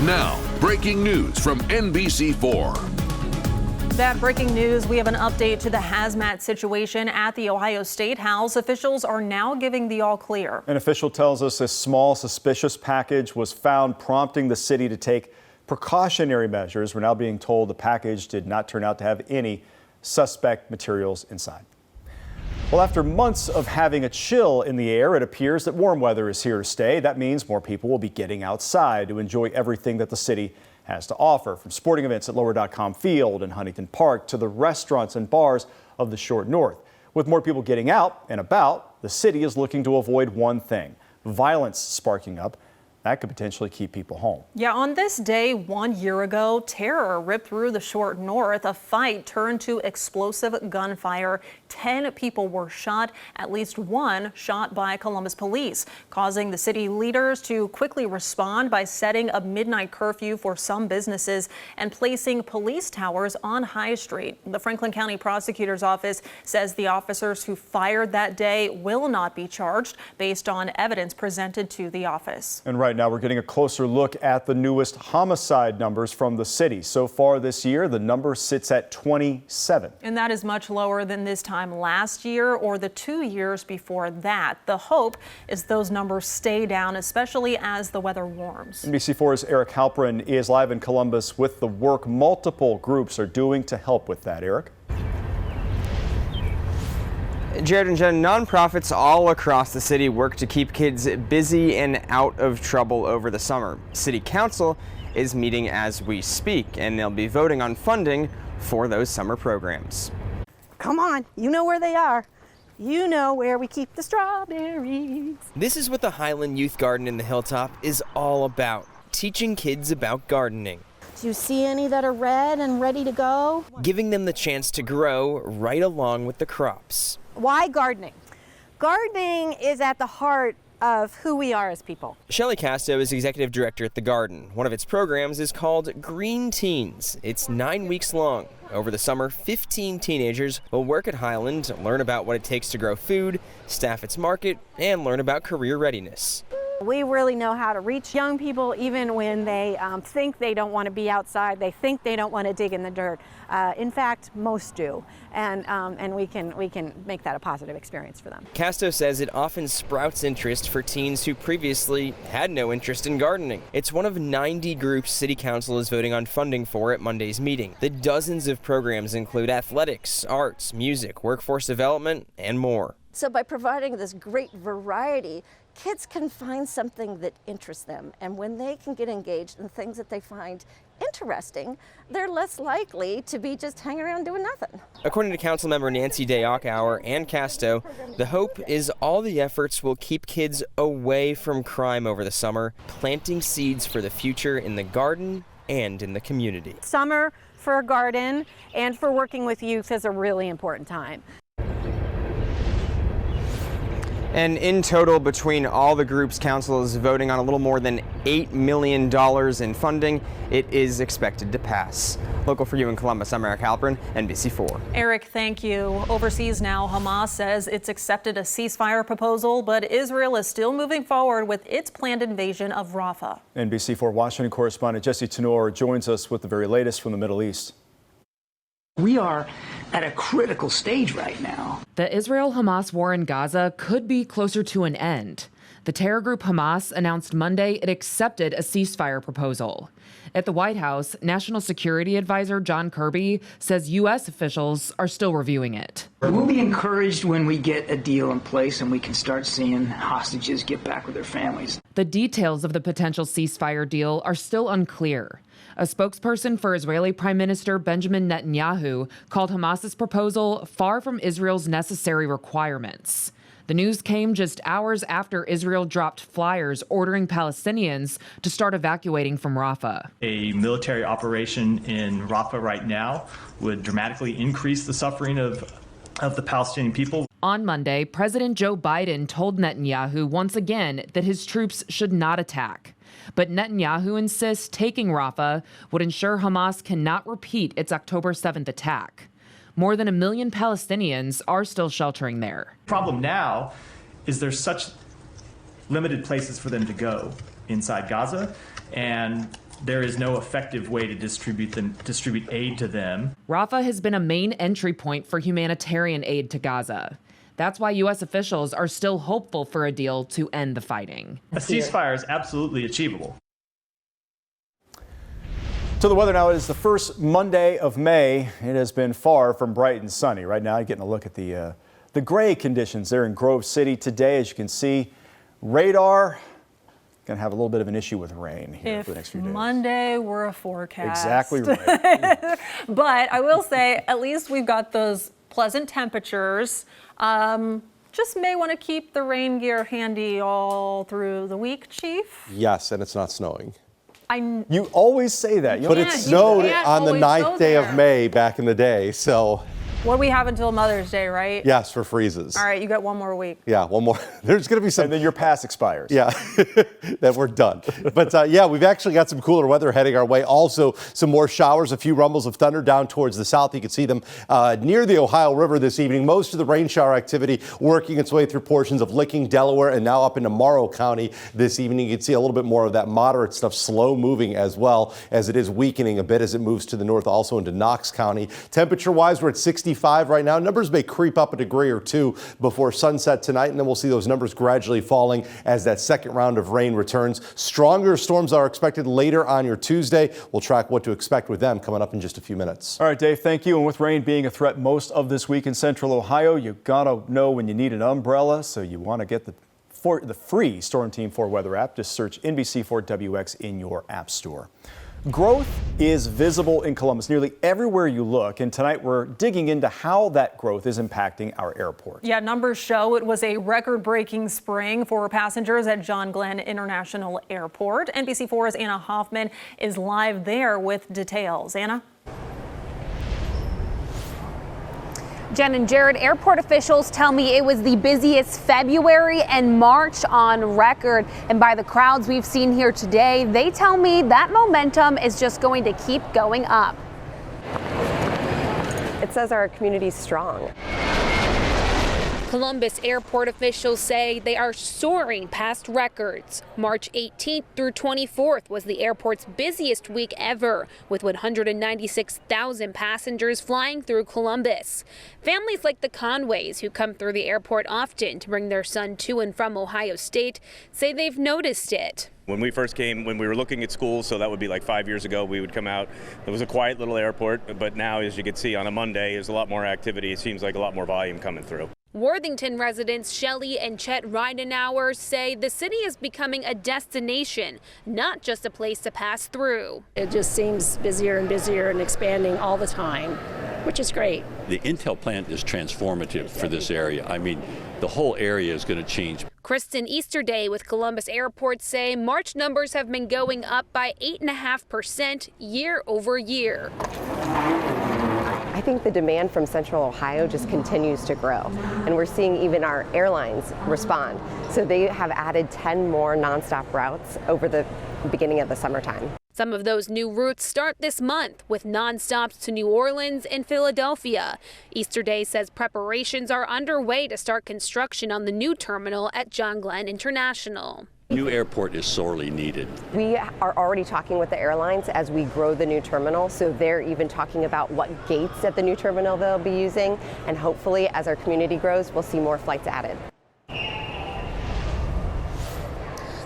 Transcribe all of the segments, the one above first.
Now, breaking news from NBC4. That breaking news, we have an update to the hazmat situation at the Ohio State House. Officials are now giving the all clear. An official tells us a small suspicious package was found, prompting the city to take precautionary measures. We're now being told the package did not turn out to have any suspect materials inside. Well, after months of having a chill in the air, it appears that warm weather is here to stay. That means more people will be getting outside to enjoy everything that the city has to offer, from sporting events at Lower.com Field and Huntington Park to the restaurants and bars of the Short North. With more people getting out and about, the city is looking to avoid one thing: violence sparking up. That could potentially keep people home. Yeah, on this day 1 year ago, terror ripped through the Short North. A fight turned to explosive gunfire. 10 people were shot, at least one shot by Columbus police, causing the city leaders to quickly respond by setting a midnight curfew for some businesses and placing police towers on High Street. The Franklin County Prosecutor's Office says the officers who fired that day will not be charged based on evidence presented to the office. And right now we're getting a closer look at the newest homicide numbers from the city. So far this year, the number sits at 27. And that is much lower than this time last year or the 2 years before that. The hope is those numbers stay down, especially as the weather warms. NBC4's Eric Halprin is live in Columbus with the work multiple groups are doing to help with that. Eric? Jared and Jen, nonprofits all across the city work to keep kids busy and out of trouble over the summer. City Council is meeting as we speak, and they'll be voting on funding for those summer programs. Come on, you know where they are. You know where we keep the strawberries. This is what the Highland Youth Garden in the Hilltop is all about: teaching kids about gardening. Do you see any that are red and ready to go? Giving them the chance to grow right along with the crops. Why gardening? Gardening is at the heart of who we are as people. Shelley Casto is executive director at the Garden. One of its programs is called Green Teens. It's 9 weeks long. Over the summer, 15 teenagers will work at Highland, learn about what it takes to grow food, staff its market, and learn about career readiness. We really know how to reach young people even when they think they don't want to be outside, they think they don't want to dig in the dirt. In fact, most do, and we can make that a positive experience for them. Casto says it often sprouts interest for teens who previously had no interest in gardening. It's one of 90 groups City Council is voting on funding for at Monday's meeting. The dozens of programs include athletics, arts, music, workforce development, and more. So by providing this great variety, kids can find something that interests them, and when they can get engaged in things that they find interesting, they're less likely to be just hanging around doing nothing. According to Councilmember Nancy Day-Ockauer and Casto, the hope is all the efforts will keep kids away from crime over the summer, planting seeds for the future in the garden and in the community. Summer for a garden and for working with youth is a really important time. And in total, between all the groups, Council is voting on a little more than $8 million in funding. It is expected to pass. Local for you in Columbus, I'm Eric Halprin, NBC4. Eric, thank you. Overseas now, Hamas says it's accepted a ceasefire proposal, but Israel is still moving forward with its planned invasion of Rafah. NBC4 Washington correspondent Jesse Tenor joins us with the very latest from the Middle East. We are at a critical stage right now. The Israel-Hamas war in Gaza could be closer to an end. The terror group Hamas announced Monday it accepted a ceasefire proposal. At the White House, National Security Advisor John Kirby says U.S. officials are still reviewing it. We'll be encouraged when we get a deal in place and we can start seeing hostages get back with their families. The details of the potential ceasefire deal are still unclear. A spokesperson for Israeli Prime Minister Benjamin Netanyahu called Hamas's proposal far from Israel's necessary requirements. The news came just hours after Israel dropped flyers ordering Palestinians to start evacuating from Rafah. A military operation in Rafah right now would dramatically increase the suffering of the Palestinian people. On Monday, President Joe Biden told Netanyahu once again that his troops should not attack. But Netanyahu insists taking Rafah would ensure Hamas cannot repeat its October 7th attack. More than 1 million Palestinians are still sheltering there. The problem now is there's such limited places for them to go inside Gaza, and there is no effective way to distribute aid to them. Rafah has been a main entry point for humanitarian aid to Gaza. That's why U.S. officials are still hopeful for a deal to end the fighting. A ceasefire is absolutely achievable. To the weather now. It is the first Monday of May. It has been far from bright and sunny. Right now, you're getting a look at the gray conditions there in Grove City today. As you can see, radar going to have a little bit of an issue with rain here for the next few days. Monday were a forecast. Exactly right. But I will say, at least we've got those pleasant temperatures. Just may want to keep the rain gear handy all through the week, Chief. Yes, and it's not snowing. You always say that. But it snowed on the 9th day of May back in the day, so. What do we have until Mother's Day, right? Yes, for freezes. All right, you got one more week. Yeah, one more. There's going to be some. And then your pass expires. Yeah, that we're done. But yeah, we've actually got some cooler weather heading our way. Also, some more showers, a few rumbles of thunder down towards the south. You can see them near the Ohio River this evening. Most of the rain shower activity working its way through portions of Licking, Delaware, and now up into Morrow County this evening. You can see a little bit more of that moderate stuff slow moving as well, as it is weakening a bit as it moves to the north, also into Knox County. Temperature-wise, we're at 65 right now. Numbers may creep up a degree or two before sunset tonight, and then we'll see those numbers gradually falling as that second round of rain returns. Stronger storms are expected later on your Tuesday. We'll track what to expect with them coming up in just a few minutes. All right, Dave, thank you. And with rain being a threat most of this week in central Ohio, you gotta know when you need an umbrella, so you want to get the free Storm Team 4 weather app. Just search NBC4WX in your app store. Growth is visible in Columbus nearly everywhere you look, and tonight we're digging into how that growth is impacting our airport. Yeah, numbers show it was a record-breaking spring for passengers at John Glenn International Airport. NBC4's Anna Hoffman is live there with details. Anna? Jen and Jared, airport officials tell me it was the busiest February and March on record. And by the crowds we've seen here today, they tell me that momentum is just going to keep going up. It says our community's strong. Columbus airport officials say they are soaring past records. March 18th through 24th was the airport's busiest week ever, with 196,000 passengers flying through Columbus. Families like the Conways, who come through the airport often to bring their son to and from Ohio State, say they've noticed it. When we first came, when we were looking at schools, so that would be like 5 years ago, we would come out. It was a quiet little airport, but now, as you can see, on a Monday, there's a lot more activity. It seems like a lot more volume coming through. Worthington residents Shelley and Chet Ridenauer say the city is becoming a destination, not just a place to pass through. It just seems busier and busier and expanding all the time, which is great. The Intel plant is transformative for this area. I mean, the whole area is going to change. Kristen Easterday with Columbus Airport say March numbers have been going up by 8.5% year over year. I think the demand from Central Ohio just continues to grow, and we're seeing even our airlines respond. So they have added 10 more nonstop routes over the beginning of the summertime. Some of those new routes start this month with nonstops to New Orleans and Philadelphia. Easterday says preparations are underway to start construction on the new terminal at John Glenn International. New airport is sorely needed. We are already talking with the airlines as we grow the new terminal, so they're even talking about what gates at the new terminal they'll be using, and hopefully as our community grows, we'll see more flights added.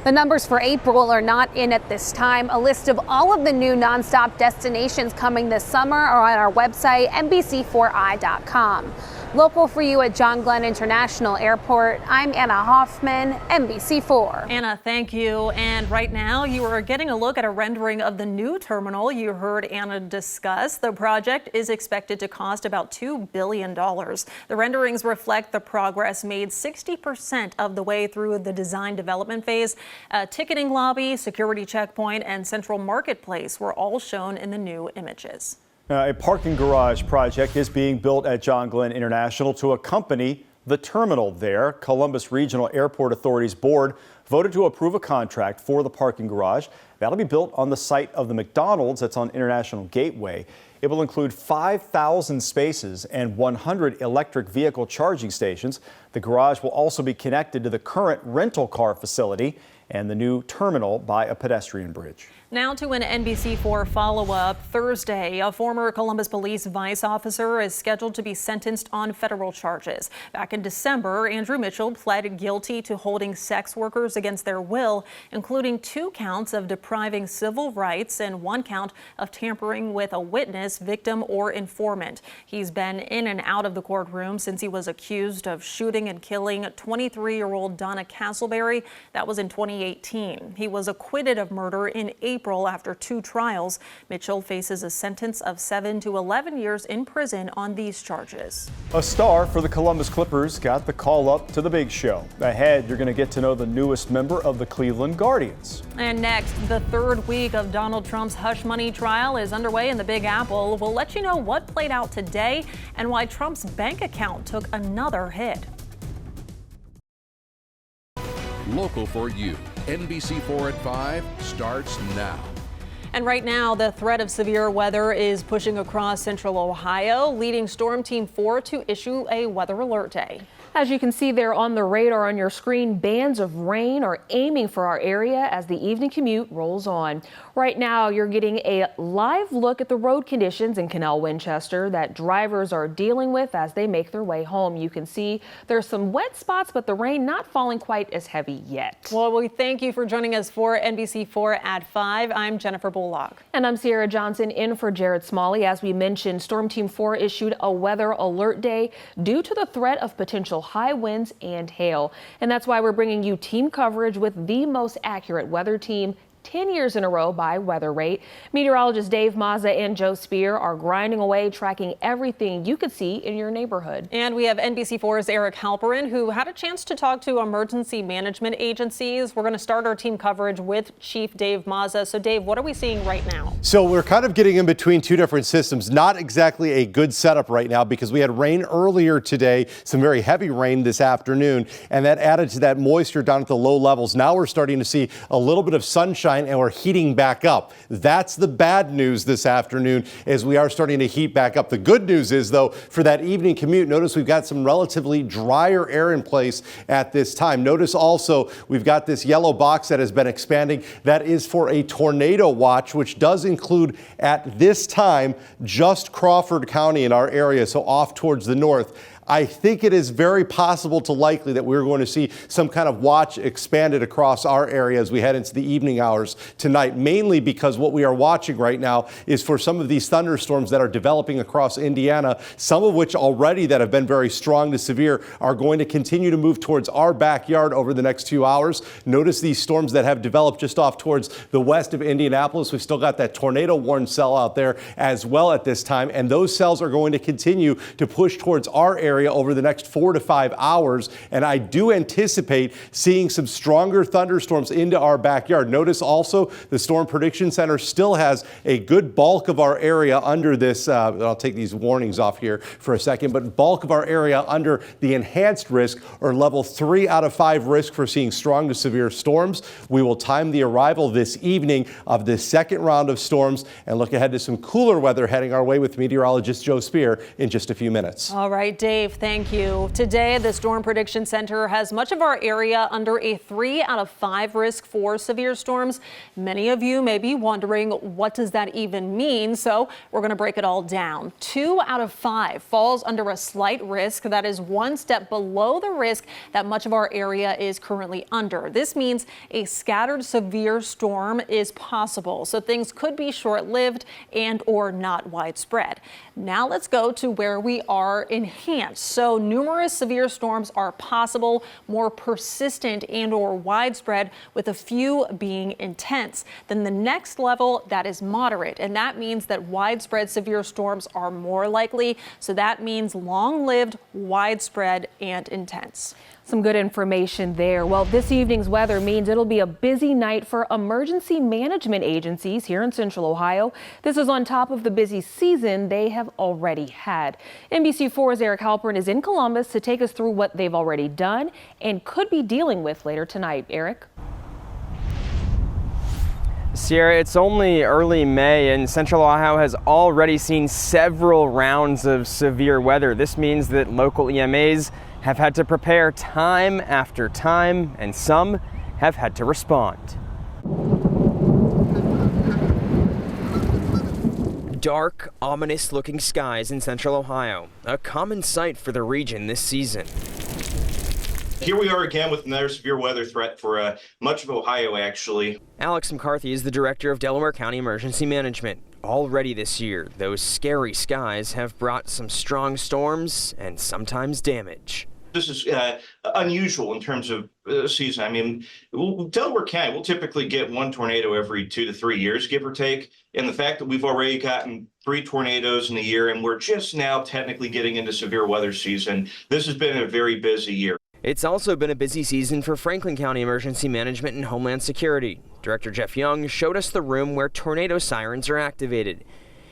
The numbers for April are not in at this time. A list of all of the new nonstop destinations coming this summer are on our website, NBC4i.com. Local for you at John Glenn International Airport, I'm Anna Hoffman, NBC4. Anna, thank you. And right now you are getting a look at a rendering of the new terminal you heard Anna discuss. The project is expected to cost about $2 billion. The renderings reflect the progress made 60% of the way through the design development phase. A ticketing lobby, security checkpoint, and central marketplace were all shown in the new images. A parking garage project is being built at John Glenn International to accompany the terminal there. Columbus Regional Airport Authority's board voted to approve a contract for the parking garage. That'll be built on the site of the McDonald's that's on International Gateway. It will include 5,000 spaces and 100 electric vehicle charging stations. The garage will also be connected to the current rental car facility and the new terminal by a pedestrian bridge. Now to an NBC4 follow-up. Thursday, a former Columbus Police Vice officer is scheduled to be sentenced on federal charges. Back in December, Andrew Mitchell pled guilty to holding sex workers against their will, including 2 counts of depriving civil rights and 1 count of tampering with a witness, victim, or informant. He's been in and out of the courtroom since he was accused of shooting and killing 23-year-old Donna Castleberry. That was in 2018. He was acquitted of murder in April after 2 trials. Mitchell faces a sentence of 7 to 11 years in prison on these charges. A star for the Columbus Clippers got the call up to the big show. Ahead, you're going to get to know the newest member of the Cleveland Guardians. And next, the 3rd week of Donald Trump's hush money trial is underway in the Big Apple. We'll let you know what played out today and why Trump's bank account took another hit. Local for you. NBC4 at 5 starts now. And right now, the threat of severe weather is pushing across central Ohio, leading Storm Team 4 to issue a weather alert day. As you can see there on the radar on your screen, bands of rain are aiming for our area as the evening commute rolls on. Right now, you're getting a live look at the road conditions in Canal Winchester that drivers are dealing with as they make their way home. You can see there's some wet spots, but the rain not falling quite as heavy yet. Well, we thank you for joining us for NBC4 at 5. I'm Jennifer Bullock. And I'm Sierra Johnson in for Jared Smalley. As we mentioned, Storm Team 4 issued a weather alert day due to the threat of potential high winds and hail. And that's why we're bringing you team coverage with the most accurate weather team 10 years in a row by weather rate. Meteorologist Dave Mazza and Joe Spear are grinding away, tracking everything you could see in your neighborhood. And we have NBC4's Eric Halperin, who had a chance to talk to emergency management agencies. We're going to start our team coverage with Chief Dave Mazza. So Dave, what are we seeing right now? So we're kind of getting in between 2 different systems. Not exactly a good setup right now because we had rain earlier today, some very heavy rain this afternoon, and that added to that moisture down at the low levels. Now we're starting to see a little bit of sunshine and we're heating back up. That's the bad news this afternoon as we are starting to heat back up. The good news is, though, for that evening commute, notice we've got some relatively drier air in place at this time. Notice also we've got this yellow box that has been expanding. That is for a tornado watch, which does include at this time just Crawford County in our area, so off towards the north. I think it is very possible to likely that we're going to see some kind of watch expanded across our area as we head into the evening hours tonight, mainly because what we are watching right now is for some of these thunderstorms that are developing across Indiana, some of which already that have been very strong to severe are going to continue to move towards our backyard over the next 2 hours. Notice these storms that have developed just off towards the west of Indianapolis. We've still got that tornado warning cell out there as well at this time, and those cells are going to continue to push towards our area over the next 4 to 5 hours, and I do anticipate seeing some stronger thunderstorms into our backyard. Notice also the Storm Prediction Center still has a good bulk of our area under this, I'll take these warnings off here for a second, but bulk of our area under the enhanced risk or level 3 out of 5 risk for seeing strong to severe storms. We will time the arrival this evening of the second round of storms and look ahead to some cooler weather heading our way with meteorologist Joe Spear in just a few minutes. All right, Dave, thank you. Today, the Storm Prediction Center has much of our area under a 3 out of 5 risk for severe storms. Many of you may be wondering, what does that even mean? So we're going to break it all down. 2 out of 5 falls under a slight risk. That is 1 step below the risk that much of our area is currently under. This means a scattered severe storm is possible. So things could be short-lived and or not widespread. Now let's go to where we are enhanced. So numerous severe storms are possible, more persistent and or widespread, with a few being intense. Then the next level, that is moderate, and that means that widespread severe storms are more likely. So that means long-lived, widespread, and intense. Some good information there. Well, this evening's weather means it'll be a busy night for emergency management agencies here in Central Ohio. This is on top of the busy season they have already had. NBC4's Eric Halperin is in Columbus to take us through what they've already done and could be dealing with later tonight. Eric? Sierra, it's only early May and Central Ohio has already seen several rounds of severe weather. This means that local EMAs have had to prepare time after time, and some have had to respond. Dark, ominous-looking skies in central Ohio, a common sight for the region this season. Here we are again with another severe weather threat for much of Ohio, actually. Alex McCarthy is the director of Delaware County Emergency Management. Already this year, those scary skies have brought some strong storms and sometimes damage. This is unusual in terms of season. I mean, Delaware County, we'll typically get one tornado every 2 to 3 years, give or take. And the fact that we've already gotten 3 tornadoes in a year and we're just now technically getting into severe weather season, this has been a very busy year. It's also been a busy season for Franklin County Emergency Management and Homeland Security. Director Jeff Young showed us the room where tornado sirens are activated.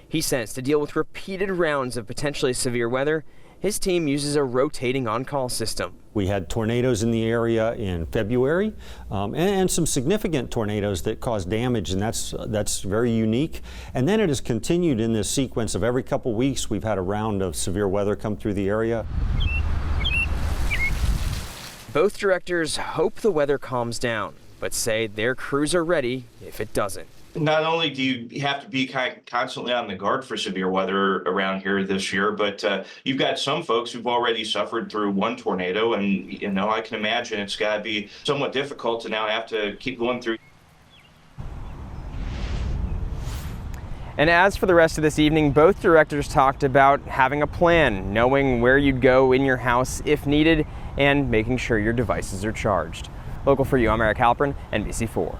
He says to deal with repeated rounds of potentially severe weather, his team uses a rotating on-call system. We had tornadoes in the area in February and some significant tornadoes that caused damage, and that's very unique. And then it has continued in this sequence of every couple weeks we've had a round of severe weather come through the area. Both directors hope the weather calms down, but say their crews are ready if it doesn't. Not only do you have to be constantly on the guard for severe weather around here this year, but you've got some folks who've already suffered through one tornado, and I can imagine it's got to be somewhat difficult to now have to keep going through. And as for the rest of this evening, both directors talked about having a plan, knowing where you'd go in your house if needed, and making sure your devices are charged. Local for you, I'm Eric Halpern, NBC4.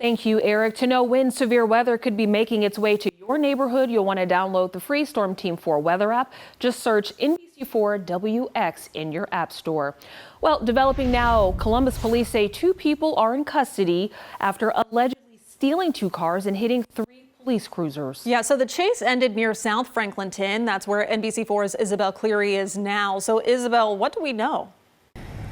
Thank you, Eric. To know when severe weather could be making its way to your neighborhood, you'll want to download the free Storm Team 4 weather app. Just search NBC4 WX in your app store. Well, developing now, Columbus police say 2 people are in custody after allegedly stealing 2 cars and hitting 3 police cruisers. Yeah, so the chase ended near South Franklinton. That's where NBC4's Isabel Cleary is now. So, Isabel, what do we know?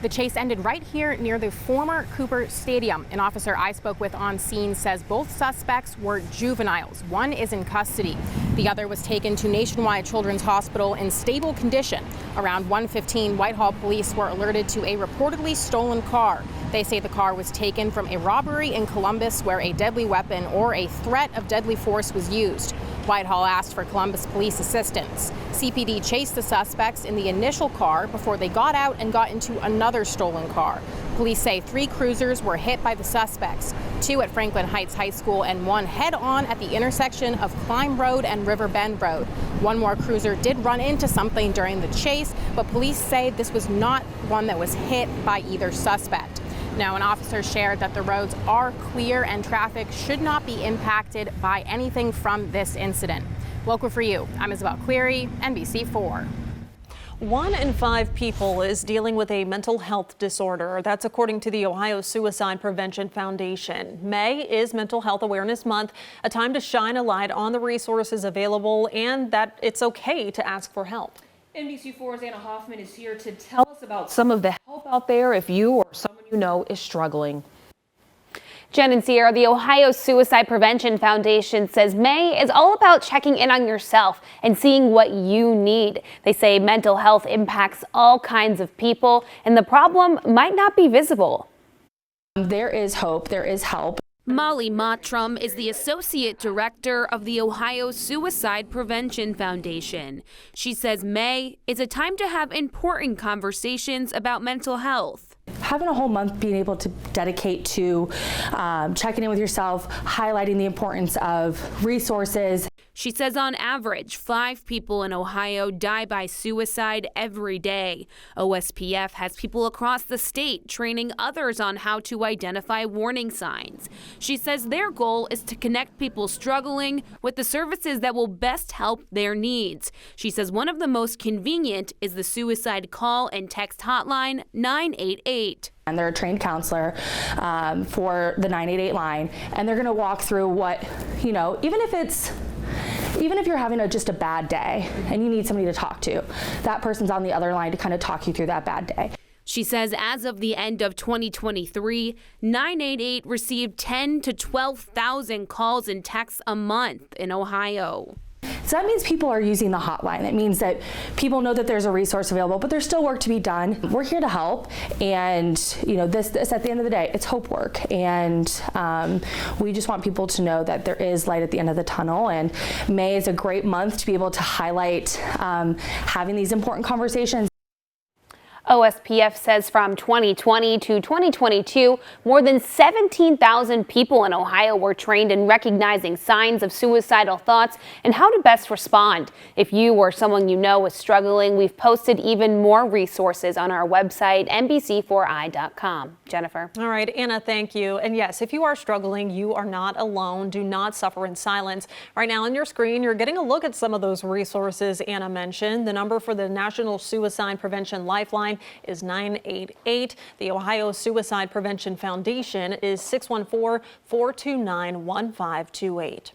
The chase ended right here near the former Cooper Stadium. An officer I spoke with on scene says both suspects were juveniles. One is in custody. The other was taken to Nationwide Children's Hospital in stable condition. Around 1:15, Whitehall police were alerted to a reportedly stolen car. They say the car was taken from a robbery in Columbus where a deadly weapon or a threat of deadly force was used. Whitehall asked for Columbus police assistance. CPD chased the suspects in the initial car before they got out and got into another stolen car. Police say 3 cruisers were hit by the suspects, 2 at Franklin Heights High School and 1 head-on at the intersection of Climb Road and River Bend Road. 1 more cruiser did run into something during the chase, but police say this was not one that was hit by either suspect. Now, an officer shared that the roads are clear and traffic should not be impacted by anything from this incident. Local for you, I'm Isabel Cleary, NBC4. 1 in 5 people is dealing with a mental health disorder. That's according to the Ohio Suicide Prevention Foundation. May is Mental Health Awareness Month, a time to shine a light on the resources available and that it's okay to ask for help. NBC4's Anna Hoffman is here to tell us about some of the help out there if you or someone you know is struggling. Jen and Sierra, the Ohio Suicide Prevention Foundation says May is all about checking in on yourself and seeing what you need. They say mental health impacts all kinds of people and the problem might not be visible. There is hope, there is help. Molly Mottram is the Associate Director of the Ohio Suicide Prevention Foundation. She says May is a time to have important conversations about mental health. Having a whole month being able to dedicate to checking in with yourself, highlighting the importance of resources. She says on average, 5 people in Ohio die by suicide every day. OSPF has people across the state training others on how to identify warning signs. She says their goal is to connect people struggling with the services that will best help their needs. She says one of the most convenient is the suicide call and text hotline 988. And they're a trained counselor for the 988 line, and they're going to walk through what, even if you're having just a bad day and you need somebody to talk to, that person's on the other line to kind of talk you through that bad day. She says as of the end of 2023, 988 received 10,000 to 12,000 calls and texts a month in Ohio. So that means people are using the hotline. That means that people know that there's a resource available, but there's still work to be done. We're here to help, and this at the end of the day, it's hope work, and we just want people to know that there is light at the end of the tunnel. And May is a great month to be able to highlight having these important conversations. OSPF says from 2020 to 2022, more than 17,000 people in Ohio were trained in recognizing signs of suicidal thoughts and how to best respond. If you or someone you know is struggling, we've posted even more resources on our website, NBC4i.com. Jennifer. All right, Anna, thank you. And yes, if you are struggling, you are not alone. Do not suffer in silence. Right now on your screen, you're getting a look at some of those resources Anna mentioned. The number for the National Suicide Prevention Lifeline is 988. The Ohio Suicide Prevention Foundation is 614-429-1528.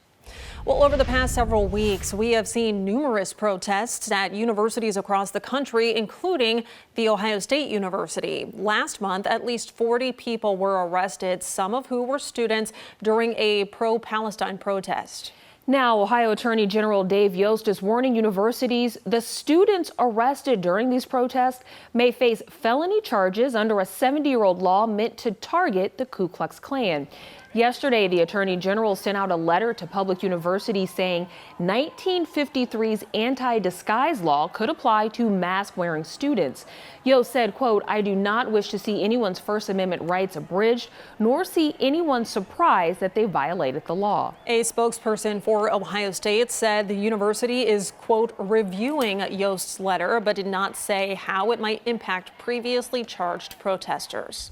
Well, over the past several weeks, we have seen numerous protests at universities across the country, including The Ohio State University. Last month, at least 40 people were arrested, some of who were students, during a pro-Palestine protest. Now, Ohio Attorney General Dave Yost is warning universities the students arrested during these protests may face felony charges under a 70-year-old law meant to target the Ku Klux Klan. Yesterday, the Attorney General sent out a letter to public universities saying 1953's anti-disguise law could apply to mask-wearing students. Yost said, quote, "I do not wish to see anyone's First Amendment rights abridged, nor see anyone surprised that they violated the law." A spokesperson for Ohio State said the university is, quote, reviewing Yost's letter, but did not say how it might impact previously charged protesters.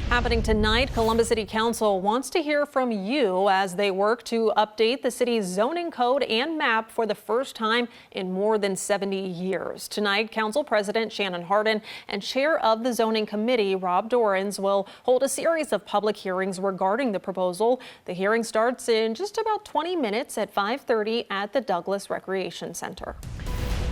Happening tonight, Columbus City Council wants to hear from you as they work to update the city's zoning code and map for the first time in more than 70 years. Tonight, Council President Shannon Hardin and Chair of the Zoning Committee, Rob Dorans, will hold a series of public hearings regarding the proposal. The hearing starts in just about 20 minutes at 5:30 at the Douglas Recreation Center.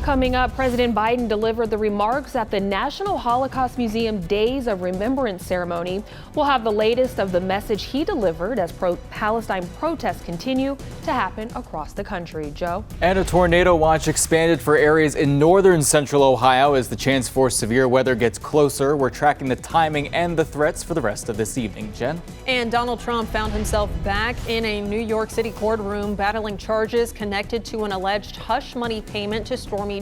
Coming up, President Biden delivered the remarks at the National Holocaust Museum Days of Remembrance ceremony. We'll have the latest of the message he delivered as pro-Palestine protests continue to happen across the country. Joe? And a tornado watch expanded for areas in northern central Ohio as the chance for severe weather gets closer. We're tracking the timing and the threats for the rest of this evening. Jen? And Donald Trump found himself back in a New York City courtroom battling charges connected to an alleged hush money payment to Stormy